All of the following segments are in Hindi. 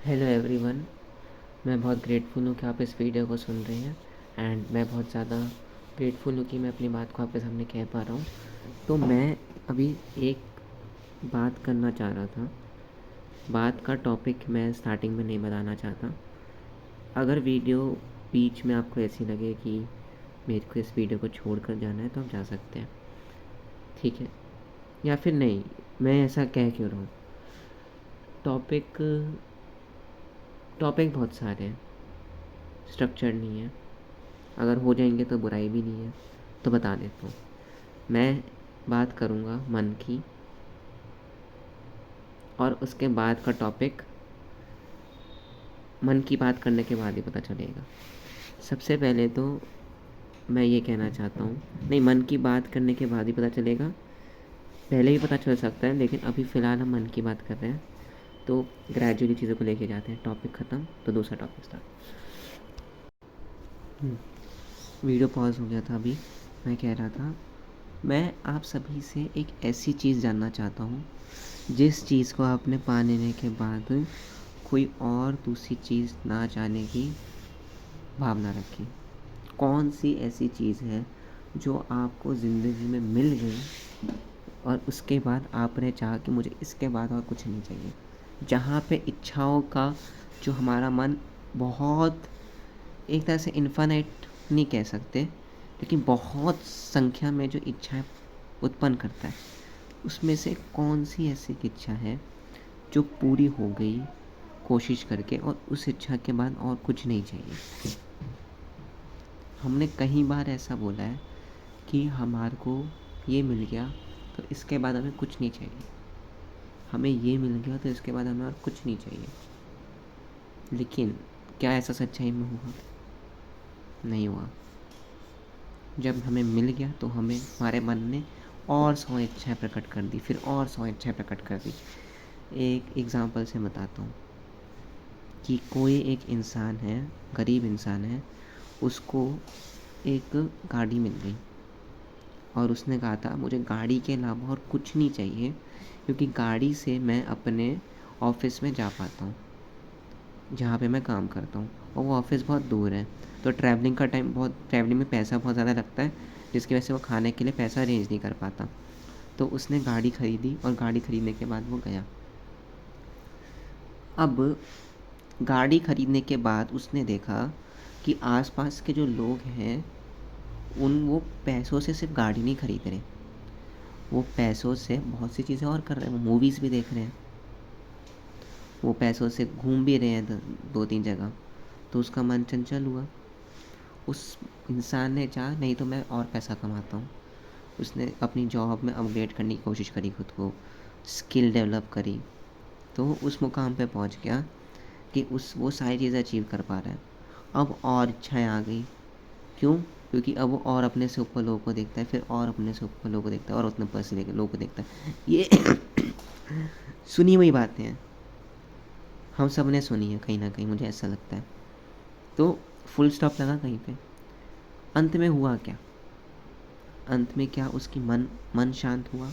Hello everyone. मैं बहुत ग्रेटफुल हूँ कि आप इस वीडियो को सुन रहे हैं एंड मैं बहुत ज़्यादा ग्रेटफुल हूँ कि मैं अपनी बात को आपके सामने कह पा रहा हूँ। तो मैं अभी एक बात करना चाह रहा था। बात का टॉपिक मैं स्टार्टिंग में नहीं बताना चाहता। अगर वीडियो बीच में आपको ऐसी लगे कि मेरे को इस वीडियो को छोड़ कर जाना है तो आप जा सकते हैं, ठीक है? या फिर नहीं, मैं ऐसा कह क्यों रहा हूँ। टॉपिक टॉपिक बहुत सारे हैं, स्ट्रक्चर्ड नहीं है। अगर हो जाएंगे तो बुराई भी नहीं है, तो बता देता हूँ। मैं बात करूँगा मन की, और उसके बाद का टॉपिक मन की बात करने के बाद ही पता चलेगा। सबसे पहले तो मैं ये कहना चाहता हूँ, नहीं, मन की बात करने के बाद ही पता चलेगा। पहले भी पता चल सकता है, लेकिन अभी फ़िलहाल हम मन की बात कर रहे हैं, तो ग्रेजुअली चीज़ों को लेके जाते हैं। टॉपिक ख़त्म तो दूसरा टॉपिक स्टार्ट। वीडियो पॉज हो गया था अभी। मैं कह रहा था, मैं आप सभी से एक ऐसी चीज़ जानना चाहता हूँ जिस चीज़ को आपने पा लेने के बाद कोई और दूसरी चीज़ ना चाहने की भावना रखें। कौन सी ऐसी चीज़ है जो आपको ज़िंदगी में मिल गई और उसके बाद आपने चाहा कि मुझे इसके बाद और कुछ नहीं चाहिए। जहाँ पे इच्छाओं का, जो हमारा मन बहुत, एक तरह से इन्फिनिट नहीं कह सकते, लेकिन बहुत संख्या में जो इच्छाएं उत्पन्न करता है, उसमें से कौन सी ऐसी इच्छा है जो पूरी हो गई कोशिश करके और उस इच्छा के बाद और कुछ नहीं चाहिए। हमने कई बार ऐसा बोला है कि हमारे को ये मिल गया तो इसके बाद हमें कुछ नहीं चाहिए, हमें ये मिल गया तो इसके बाद हमें और कुछ नहीं चाहिए। लेकिन क्या ऐसा सच्चाई में हुआ? नहीं हुआ। जब हमें मिल गया तो हमें, हमारे मन ने और 100 इच्छाएं प्रकट कर दी, फिर और 100 इच्छाएं प्रकट कर दी। एक एग्ज़ाम्पल से बताता हूँ कि कोई एक इंसान है, गरीब इंसान है, उसको एक गाड़ी मिल गई और उसने कहा था मुझे गाड़ी के अलावा और कुछ नहीं चाहिए, क्योंकि गाड़ी से मैं अपने ऑफिस में जा पाता हूँ जहाँ पे मैं काम करता हूँ, और वो ऑफिस बहुत दूर है, तो ट्रैवलिंग में पैसा बहुत ज़्यादा लगता है, जिसकी वजह से वो खाने के लिए पैसा अरेंज नहीं कर पाता। तो उसने गाड़ी ख़रीदी और गाड़ी ख़रीदने के बाद वो गया। अब गाड़ी ख़रीदने के बाद उसने देखा कि आसपास के जो लोग हैं वो पैसों से सिर्फ गाड़ी नहीं ख़रीद रहे, वो पैसों से बहुत सी चीज़ें और कर रहे हैं। वो मूवीज़ भी देख रहे हैं, वो पैसों से घूम भी रहे हैं 2-3 जगह। तो उसका मन चंचल हुआ। उस इंसान ने चाहा नहीं तो मैं और पैसा कमाता हूँ। उसने अपनी जॉब में अपग्रेड करने की कोशिश करी, खुद को स्किल डेवलप करी, तो उस मुकाम पे पहुँच गया कि वो सारी चीज़ें अचीव कर पा रहा है। अब और इच्छाएँ आ गई। क्यों? क्योंकि अब वो और अपने से ऊपर लोगों को देखता है, फिर और अपने से ऊपर लोगों को देखता है, और उतने ऊपर से लेकर लोगों को देखता है। ये सुनी हुई बातें हैं, हम सब ने सुनी है कहीं ना कहीं, मुझे ऐसा लगता है। तो फुल स्टॉप लगा कहीं पे। अंत में हुआ क्या? अंत में क्या उसकी मन शांत हुआ,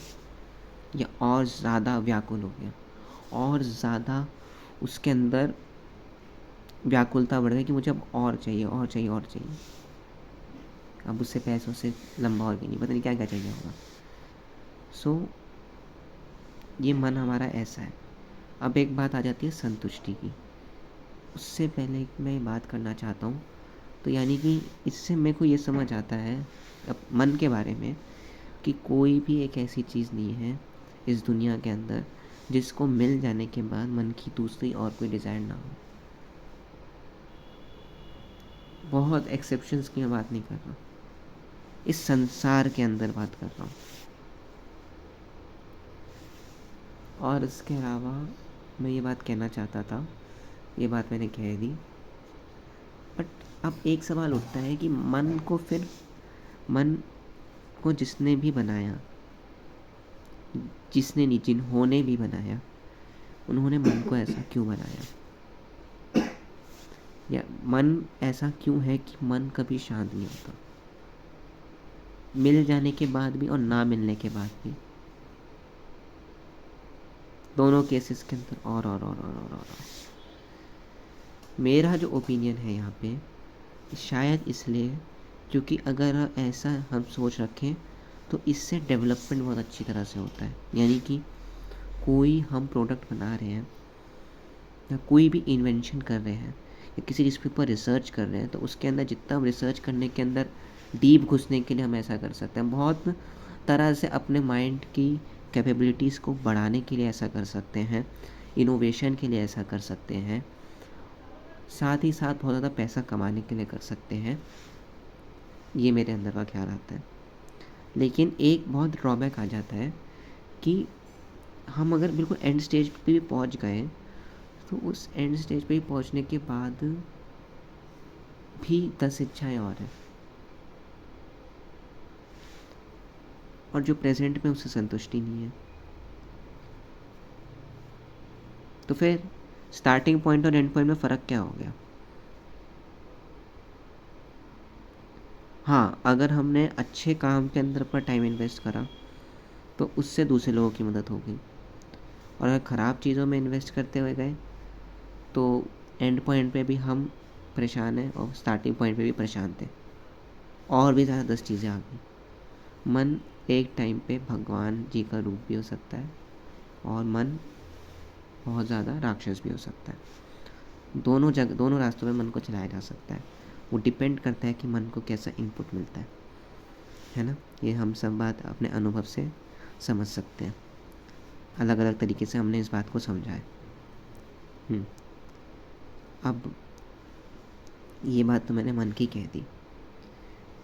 या और ज़्यादा व्याकुल हो गया, और ज़्यादा उसके अंदर व्याकुलता बढ़ गई कि मुझे अब और चाहिए, और चाहिए, और चाहिए। अब उससे पैसों से लंबा और भी नहीं, पता नहीं क्या क्या चाहिए होगा। सो ये मन हमारा ऐसा है। अब एक बात आ जाती है संतुष्टि की। उससे पहले मैं बात करना चाहता हूँ, तो यानी कि इससे मेरे को ये समझ आता है अब मन के बारे में, कि कोई भी एक ऐसी चीज़ नहीं है इस दुनिया के अंदर जिसको मिल जाने के बाद मन की दूसरी और कोई डिज़ायर ना हो। बहुत एक्सेप्शंस की मैं बात नहीं कर रहा, इस संसार के अंदर बात कर रहा हूँ। और इसके अलावा मैं ये बात कहना चाहता था, ये बात मैंने कह दी, बट अब एक सवाल उठता है कि मन को जिसने भी बनाया, जिसने नहीं, जिन्होंने भी बनाया, उन्होंने मन को ऐसा क्यों बनाया? या मन ऐसा क्यों है कि मन कभी शांत नहीं होता, मिल जाने के बाद भी और ना मिलने के बाद भी? दोनों केसेस के अंदर और। मेरा जो ओपिनियन है यहाँ पे, शायद इसलिए क्योंकि अगर ऐसा हम सोच रखें तो इससे डेवलपमेंट बहुत अच्छी तरह से होता है। यानी कि कोई हम प्रोडक्ट बना रहे हैं या कोई भी इन्वेंशन कर रहे हैं या किसी चीज़ के ऊपर रिसर्च कर रहे हैं, तो उसके अंदर जितना हम रिसर्च करने के अंदर डीप घुसने के लिए हम ऐसा कर सकते हैं। बहुत तरह से अपने माइंड की कैपेबिलिटीज़ को बढ़ाने के लिए ऐसा कर सकते हैं, इनोवेशन के लिए ऐसा कर सकते हैं, साथ ही साथ बहुत ज़्यादा पैसा कमाने के लिए कर सकते हैं। ये मेरे अंदर का ख्याल आता है। लेकिन एक बहुत ड्रॉबैक आ जाता है कि हम अगर बिल्कुल एंड स्टेज पे भी पहुंच गए, तो उस एंड स्टेज पे पहुंचने के बाद भी 10 इच्छाएं और हैं, और जो प्रेजेंट में उससे संतुष्टि नहीं है। तो फिर स्टार्टिंग पॉइंट और एंड पॉइंट में फ़र्क क्या हो गया? हाँ, अगर हमने अच्छे काम के अंदर अपना टाइम इन्वेस्ट करा तो उससे दूसरे लोगों की मदद होगी, और अगर ख़राब चीज़ों में इन्वेस्ट करते हुए गए तो एंड पॉइंट पे भी हम परेशान हैं और स्टार्टिंग पॉइंट पे भी परेशान थे, और भी ज़्यादा 10 चीज़ें आ गई। मन एक टाइम पे भगवान जी का रूप भी हो सकता है, और मन बहुत ज़्यादा राक्षस भी हो सकता है। दोनों रास्तों में मन को चलाया जा सकता है। वो डिपेंड करता है कि मन को कैसा इनपुट मिलता है ना। ये हम सब बात अपने अनुभव से समझ सकते हैं। अलग अलग तरीके से हमने इस बात को समझा है। अब ये बात तो मैंने मन की कह दी।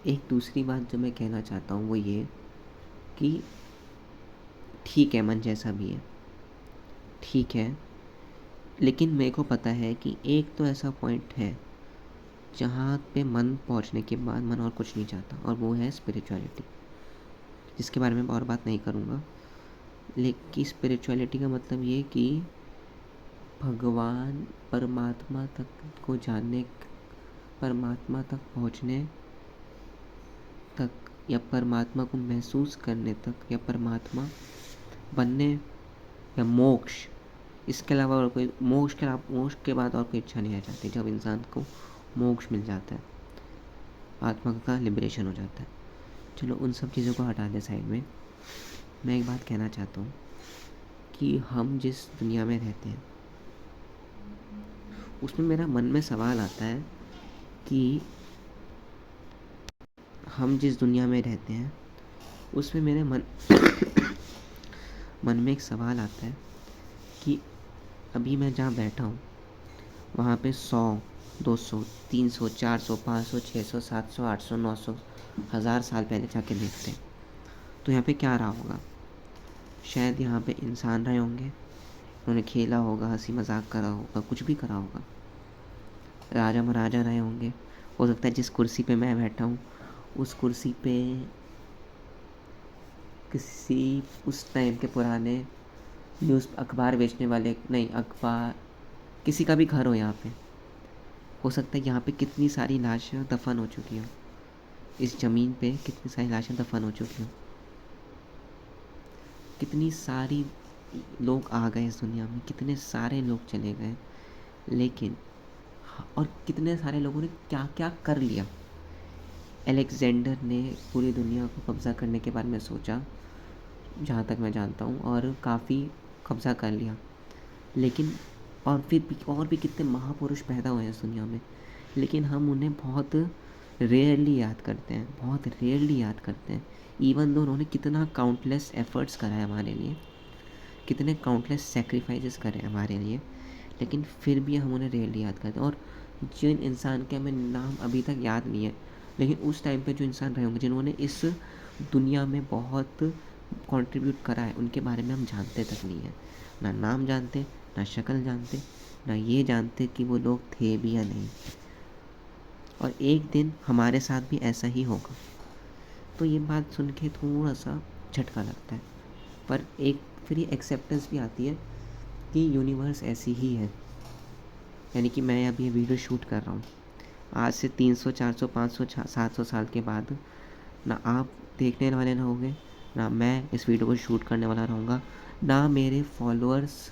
एक दूसरी बात जो मैं कहना चाहता हूँ वो ये कि ठीक है, मन जैसा भी है, ठीक है, लेकिन मेरे को पता है कि एक तो ऐसा पॉइंट है जहाँ पे मन पहुँचने के बाद मन और कुछ नहीं चाहता, और वो है स्पिरिचुअलिटी, जिसके बारे में और बात नहीं करूँगा। लेकिन स्पिरिचुअलिटी का मतलब ये कि भगवान परमात्मा तक को जानने, परमात्मा तक पहुँचने तक, या परमात्मा को महसूस करने तक, या परमात्मा बनने, या मोक्ष, इसके अलावा और कोई मोक्ष के बाद और कोई इच्छा नहीं रह जाती। जब इंसान को मोक्ष मिल जाता है, आत्मा का लिबरेशन हो जाता है। चलो उन सब चीज़ों को हटा दे साइड में। मैं एक बात कहना चाहता हूँ कि हम जिस दुनिया में रहते हैं उसमें मेरा मन में सवाल आता है कि हम जिस दुनिया में रहते हैं उसमें मेरे मन में एक सवाल आता है कि अभी मैं जहाँ बैठा हूँ वहाँ पे 100, 200, 300, 400, 500, 600, 700, 800, 900, 1000 साल पहले जाके देखते हैं तो यहाँ पे क्या रहा होगा? शायद यहाँ पे इंसान रहे होंगे, उन्होंने खेला होगा, हंसी मजाक करा होगा, कुछ भी करा होगा। राजा महाराजा रहे होंगे। हो सकता है जिस कुर्सी पे मैं बैठा हूँ उस कुर्सी पे किसी उस टाइम के पुराने अखबार बेचने वाले, नहीं अखबार, किसी का भी घर हो यहाँ पे। हो सकता है यहाँ पे कितनी सारी लाशें दफन हो चुकी हों, इस ज़मीन पे कितनी सारी लाशें दफन हो चुकी हों, कितनी सारी लोग आ गए इस दुनिया में, कितने सारे लोग चले गए, लेकिन और कितने सारे लोगों ने क्या क्या कर लिया। अलेक्जेंडर ने पूरी दुनिया को कब्ज़ा करने के बारे में सोचा, जहाँ तक मैं जानता हूँ, और काफ़ी कब्ज़ा कर लिया। लेकिन और फिर भी और भी कितने महापुरुष पैदा हुए हैं इस दुनिया में, लेकिन हम उन्हें बहुत रेयरली याद करते हैं, बहुत रेयरली याद करते हैं। इवन दो उन्होंने कितना काउंटलेस एफ़र्ट्स करा है हमारे लिए, कितने काउंटलेस सेक्रीफाइसेस करे हमारे लिए, लेकिन फिर भी हम उन्हें रेयरली याद करते हैं। और जिन इंसान के हमें नाम अभी तक याद नहीं है, लेकिन उस टाइम पे जो इंसान रहे होंगे जिन्होंने इस दुनिया में बहुत कंट्रीब्यूट करा है, उनके बारे में हम जानते तक नहीं है। ना नाम जानते, ना शक्ल जानते, ना ये जानते कि वो लोग थे भी या नहीं। और एक दिन हमारे साथ भी ऐसा ही होगा। तो ये बात सुन के थोड़ा सा झटका लगता है, पर एक फिर ये एक्सेप्टेंस भी आती है कि यूनिवर्स ऐसी ही है। यानी कि मैं अभी ये वीडियो शूट कर रहा हूँ, आज से 300, 400, 500, 700 साल के बाद ना आप देखने वाले रहोगे, ना मैं इस वीडियो को शूट करने वाला रहूँगा, ना मेरे फॉलोअर्स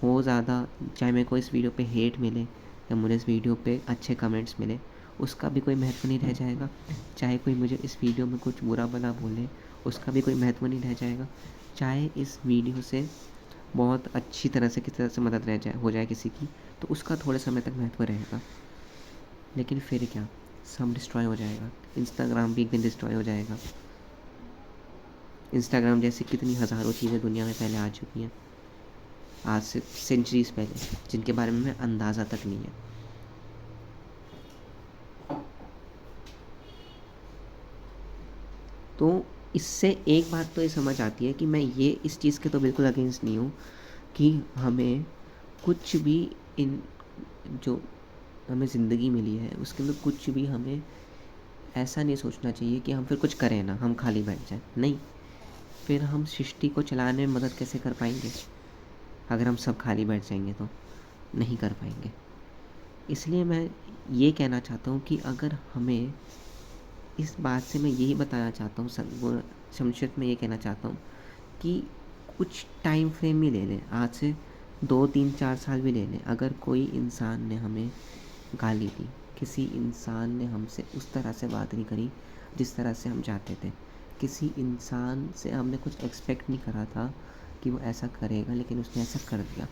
हो ज़्यादा, चाहे मेरे को इस वीडियो पे हेट मिले या मुझे इस वीडियो पे अच्छे कमेंट्स मिले, उसका भी कोई महत्व नहीं रह जाएगा। चाहे कोई मुझे इस वीडियो में कुछ बुरा भला बोले, उसका भी कोई महत्व नहीं रह जाएगा। चाहे इस वीडियो से बहुत अच्छी तरह से किसी तरह से मदद हो जाए किसी की, तो उसका थोड़े समय तक महत्व रहेगा। लेकिन फिर क्या, सब डिस्ट्रॉय हो जाएगा। इंस्टाग्राम भी एक दिन डिस्ट्रॉय हो जाएगा। इंस्टाग्राम जैसी कितनी हज़ारों चीज़ें दुनिया में पहले आ चुकी हैं, आज से सेंचुरीज़ पहले, जिनके बारे में हमें अंदाज़ा तक नहीं है। तो इससे एक बात तो ये समझ आती है कि मैं ये इस चीज़ के तो बिल्कुल अगेंस्ट नहीं हूँ कि हमें कुछ भी इन जो हमें ज़िंदगी मिली है उसके अंदर कुछ भी हमें ऐसा नहीं सोचना चाहिए कि हम फिर कुछ करें ना, हम खाली बैठ जाएं। नहीं, फिर हम सृष्टि को चलाने में मदद कैसे कर पाएंगे अगर हम सब खाली बैठ जाएंगे? तो नहीं कर पाएंगे। इसलिए मैं ये कहना चाहता हूँ कि अगर हमें इस बात से मैं यही बताना चाहता हूँ, संक्षिप्त में ये कहना चाहता हूँ कि कुछ टाइम फ्रेम भी ले लें, आज से 2 3 4 साल भी ले लें। अगर कोई इंसान ने हमें गाली दी, किसी इंसान ने हमसे उस तरह से बात नहीं करी जिस तरह से हम चाहते थे, किसी इंसान से हमने कुछ एक्सपेक्ट नहीं करा था कि वो ऐसा करेगा, लेकिन उसने ऐसा कर दिया।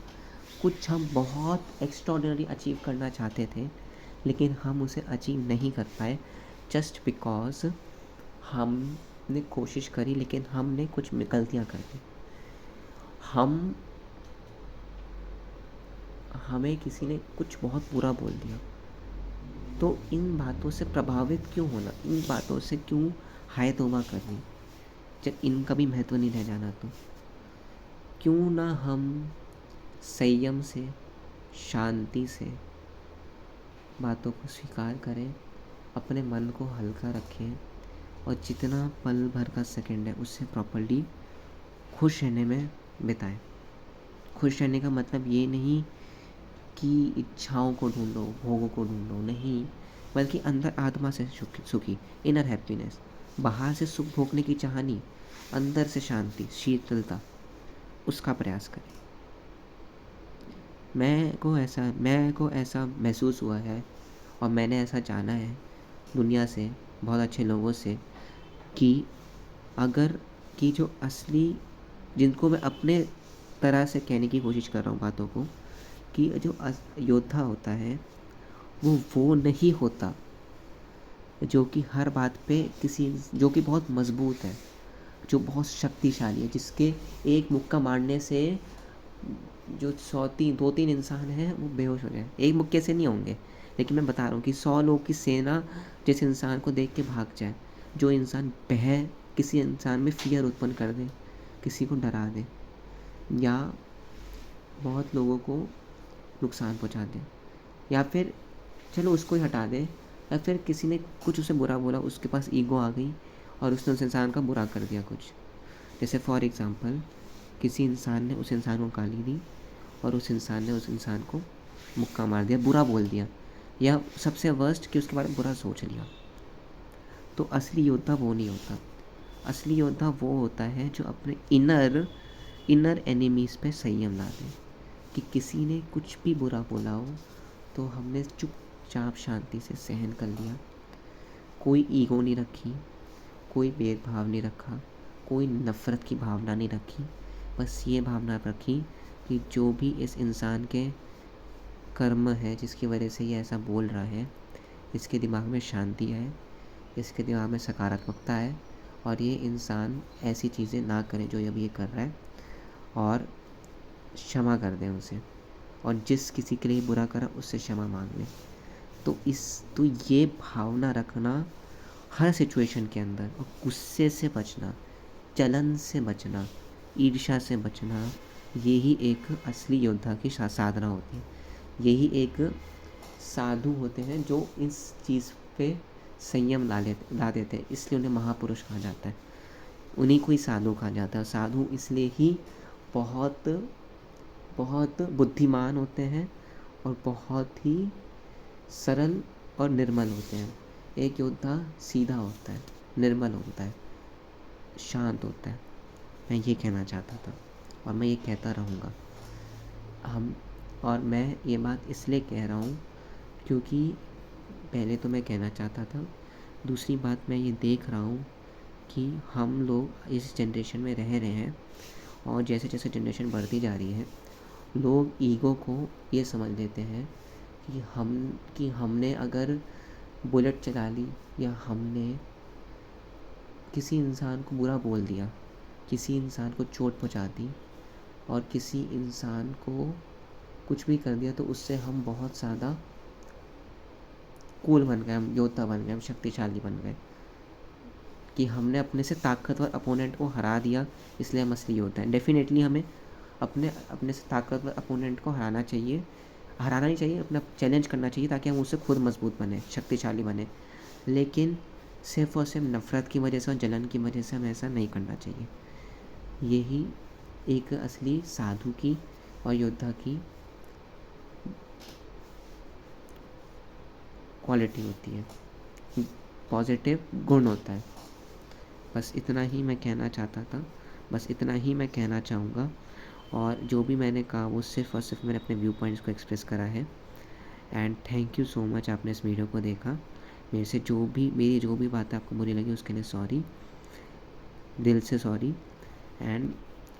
कुछ हम बहुत एक्स्ट्राऑर्डिनरी अचीव करना चाहते थे, लेकिन हम उसे अचीव नहीं कर पाए, जस्ट बिकॉज हमने कोशिश करी लेकिन हमने कुछ गलतियाँ कर दी। हमें किसी ने कुछ बहुत बुरा बोल दिया, तो इन बातों से प्रभावित क्यों होना, इन बातों से क्यों हाय तौबा करनी, जब इनका भी महत्व नहीं रह जाना? तो क्यों ना हम संयम से, शांति से बातों को स्वीकार करें, अपने मन को हल्का रखें और जितना पल भर का सेकंड है उससे प्रॉपर्ली खुश रहने में बिताएं। खुश रहने का मतलब ये नहीं कि इच्छाओं को ढूंढो, भोगों को ढूंढो, नहीं, बल्कि अंदर आत्मा से सुखी, इनर हैप्पीनेस। बाहर से सुख भोगने की चाह नहीं, अंदर से शांति, शीतलता, उसका प्रयास करें। मैं को ऐसा महसूस हुआ है और मैंने ऐसा जाना है दुनिया से, बहुत अच्छे लोगों से, कि अगर कि जो असली, जिनको मैं अपने तरह से कहने की कोशिश कर रहा हूँ बातों को, कि जो योद्धा होता है वो नहीं होता जो कि हर बात पे जो कि बहुत मजबूत है, जो बहुत शक्तिशाली है, जिसके एक मुक्का मारने से जो 2 3 इंसान हैं वो बेहोश हो जाए। एक मुक्के से नहीं होंगे, लेकिन मैं बता रहा हूँ कि 100 लोग की सेना जिस इंसान को देख के भाग जाए, जो इंसान किसी इंसान में फियर उत्पन्न कर दे, किसी को डरा दे या बहुत लोगों को नुकसान पहुंचा दे, या फिर चलो उसको ही हटा दे, या फिर किसी ने कुछ उसे बुरा बोला, उसके पास ईगो आ गई और उसने उस इंसान का बुरा कर दिया कुछ। जैसे फॉर एग्ज़ाम्पल किसी इंसान ने उस इंसान को गाली दी और उस इंसान ने उस इंसान को मुक्का मार दिया, बुरा बोल दिया, या सबसे वर्स्ट कि उसके बारे में बुरा सोच लिया। तो असली योद्धा वो नहीं होता। असली योद्धा वो होता है जो अपने इनर एनिमीज़ पे संयम ला दे, कि किसी ने कुछ भी बुरा बोला हो तो हमने चुपचाप शांति से सहन कर लिया, कोई ईगो नहीं रखी, कोई भेदभाव नहीं रखा, कोई नफ़रत की भावना नहीं रखी, बस ये भावना रखी कि जो भी इस इंसान के कर्म है जिसकी वजह से ये ऐसा बोल रहा है, इसके दिमाग में शांति है, इसके दिमाग में सकारात्मकता है, और ये इंसान ऐसी चीज़ें ना करे जो अभी ये कर रहा है, और क्षमा कर दें उसे, और जिस किसी के लिए बुरा करा उससे क्षमा मांग लें। तो ये भावना रखना हर सिचुएशन के अंदर, और गुस्से से बचना, जलन से बचना, ईर्ष्या से बचना, यही एक असली योद्धा की साधना होती है। यही एक साधु होते हैं जो इस चीज़ पे संयम ला देते हैं, इसलिए उन्हें महापुरुष कहा जाता है, उन्हीं को ही साधु कहा जाता है। साधु इसलिए ही बहुत बहुत बुद्धिमान होते हैं और बहुत ही सरल और निर्मल होते हैं। एक योद्धा सीधा होता है, निर्मल होता है, शांत होता है। मैं ये कहना चाहता था और मैं ये कहता रहूँगा। और मैं ये बात इसलिए कह रहा हूँ क्योंकि पहले तो मैं कहना चाहता था, दूसरी बात मैं ये देख रहा हूँ कि हम लोग इस जनरेशन में रह रहे हैं और जैसे जैसे जनरेशन बढ़ती जा रही है, लोग ईगो को ये समझ लेते हैं कि हमने अगर बुलेट चला ली या हमने किसी इंसान को बुरा बोल दिया, किसी इंसान को चोट पहुंचा दी और किसी इंसान को कुछ भी कर दिया, तो उससे हम बहुत ज़्यादा कूल बन गए, हम योद्धा बन गए, हम शक्तिशाली बन गए कि हमने अपने से ताकतवर अपोनेंट को हरा दिया, इसलिए हम असली योद्धा हैं। डेफिनेटली हमें अपने अपने से ताकतवर अपोनेंट को हराना नहीं चाहिए, अपना चैलेंज करना चाहिए ताकि हम उससे खुद मजबूत बने, शक्तिशाली बने। लेकिन सिर्फ़ और सिर्फ नफ़रत की वजह से और जलन की वजह से हमें ऐसा नहीं करना चाहिए। यही एक असली साधु की और योद्धा की क्वालिटी होती है, पॉजिटिव गुण होता है। बस इतना ही मैं कहना चाहता था, बस इतना ही मैं कहना चाहूँगा। और जो भी मैंने कहा वो सिर्फ़ और सिर्फ मैंने अपने व्यू पॉइंट्स को एक्सप्रेस करा है। And thank you so much, आपने इस वीडियो को देखा। मेरी जो भी बातें आपको बुरी लगी उसके लिए सॉरी, दिल से सॉरी। एंड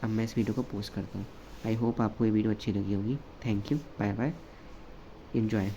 अब मैं इस वीडियो को पोस्ट करता हूँ। आई होप आपको ये वीडियो अच्छी लगी होगी। Thank you, bye bye, enjoy.